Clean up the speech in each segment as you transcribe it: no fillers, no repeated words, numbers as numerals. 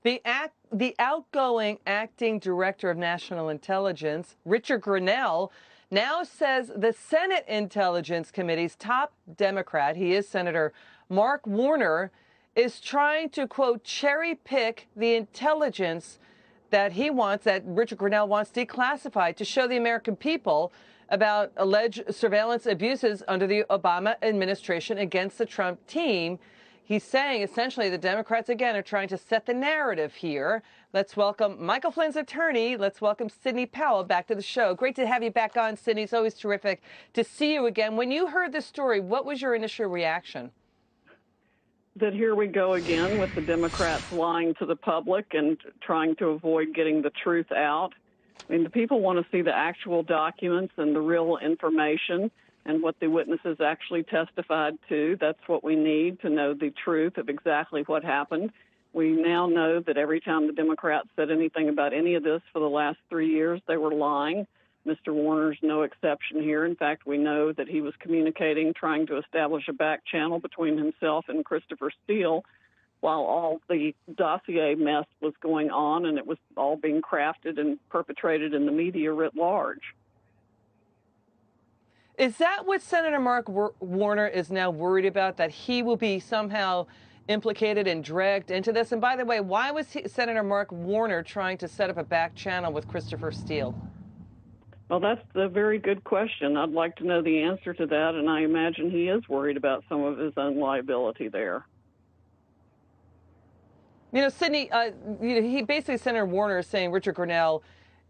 The outgoing acting director of national intelligence, Richard Grenell, now says the Senate Intelligence Committee's top Democrat, he is Senator Mark Warner, is trying to, quote, cherry pick the intelligence that Richard Grenell wants declassified to show the American people about alleged surveillance abuses under the Obama administration against the Trump team. He's saying essentially the Democrats, again, are trying to set the narrative here. Let's welcome Michael Flynn's attorney. Let's welcome Sidney Powell back to the show. Great to have you back on, Sidney. It's always terrific to see you again. When you heard the story, what was your initial reaction? That here we go again with the Democrats lying to the public and trying to avoid getting the truth out. I mean, the people want to see the actual documents and the real information and what the witnesses actually testified to. That's what we need to know the truth of exactly what happened. We now know that every time the Democrats said anything about any of this for the last 3 years, they were lying. Mr. Warner's no exception here. In fact, we know that he was communicating, trying to establish a back channel between himself and Christopher Steele while all the dossier mess was going on, and it was all being crafted and perpetrated in the media writ large. Is that what Senator Mark Warner is now worried about, that he will be somehow implicated and dragged into this? And by the way, why was Senator Mark Warner trying to set up a back channel with Christopher Steele? Well, that's a very good question. I'd like to know the answer to that, and I imagine he is worried about some of his own liability there. You know, Sidney, he basically, Senator Warner is saying Richard Grenell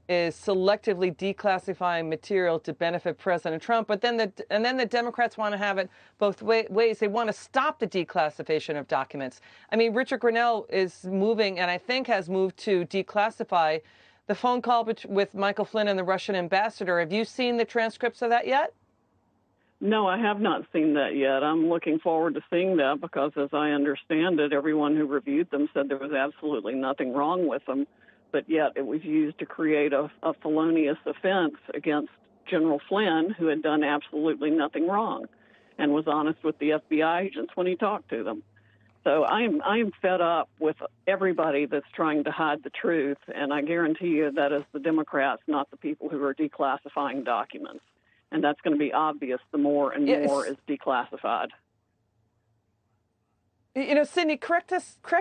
is selectively declassifying material to benefit President Trump, but then the Democrats want to have it both ways. They want to stop the declassification of documents. I mean, Richard Grenell is moving, and I think has moved to declassify the phone call with Michael Flynn and the Russian ambassador. Have you seen the transcripts of that yet? No, I have not seen that yet. I'm looking forward to seeing that because, as I understand it, everyone who reviewed them said there was absolutely nothing wrong with them, but yet it was used to create a felonious offense against General Flynn, who had done absolutely nothing wrong and was honest with the FBI agents when he talked to them. So I am fed up with everybody that's trying to hide the truth, and I guarantee you that is the Democrats, not the people who are declassifying documents. And that's going to be obvious the more and more is declassified. You know, Sidney, correct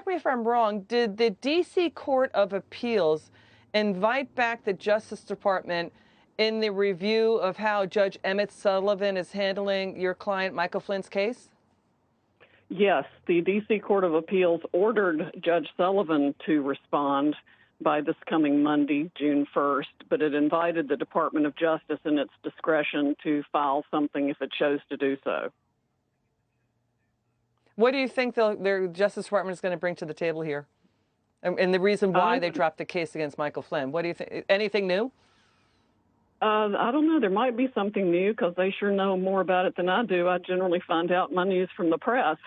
me if I'm wrong. Did the D.C. Court of Appeals invite back the Justice Department in the review of how Judge Emmett Sullivan is handling your client Michael Flynn's case? Yes, the D.C. Court of Appeals ordered Judge Sullivan to respond by this coming Monday, June 1st, but it invited the Department of Justice in its discretion to file something if it chose to do so. What do you think their Justice Department is going to bring to the table here? And the reason why they dropped the case against Michael Flynn? What do you think? Anything new? I don't know. There might be something new because they sure know more about it than I do. I generally find out my news from the press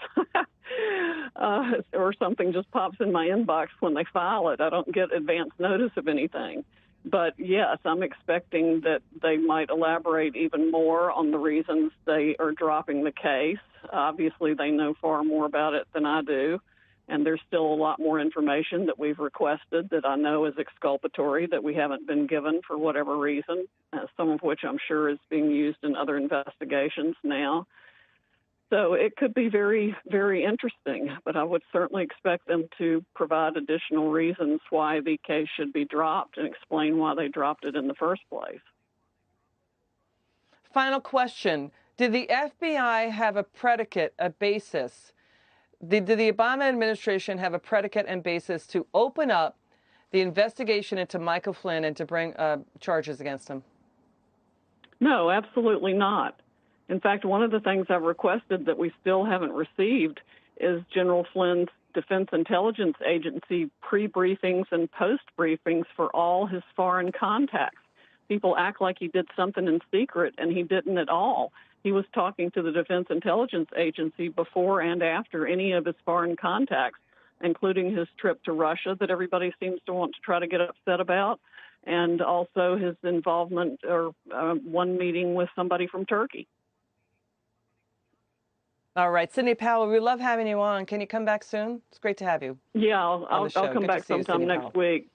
or something just pops in my inbox when they file it. I don't get advance notice of anything. But, yes, I'm expecting that they might elaborate even more on the reasons they are dropping the case. Obviously, they know far more about it than I do. And there's still a lot more information that we've requested that I know is exculpatory that we haven't been given for whatever reason, some of which I'm sure is being used in other investigations now. So it could be very, very interesting, but I would certainly expect them to provide additional reasons why the case should be dropped and explain why they dropped it in the first place. Final question. Did the FBI have a predicate, a basis? Did the Obama administration have a predicate and basis to open up the investigation into Michael Flynn and to bring charges against him? No, absolutely not. In fact, one of the things I've requested that we still haven't received is General Flynn's Defense Intelligence Agency pre-briefings and post-briefings for all his foreign contacts. People act like he did something in secret, and he didn't at all. He was talking to the Defense Intelligence Agency before and after any of his foreign contacts, including his trip to Russia that everybody seems to want to try to get upset about, and also his involvement or one meeting with somebody from Turkey. All right, Sidney Powell, we love having you on. Can you come back soon? It's great to have you Yeah, on the show. I'll come Good to back see you, sometime Sidney next Powell. week.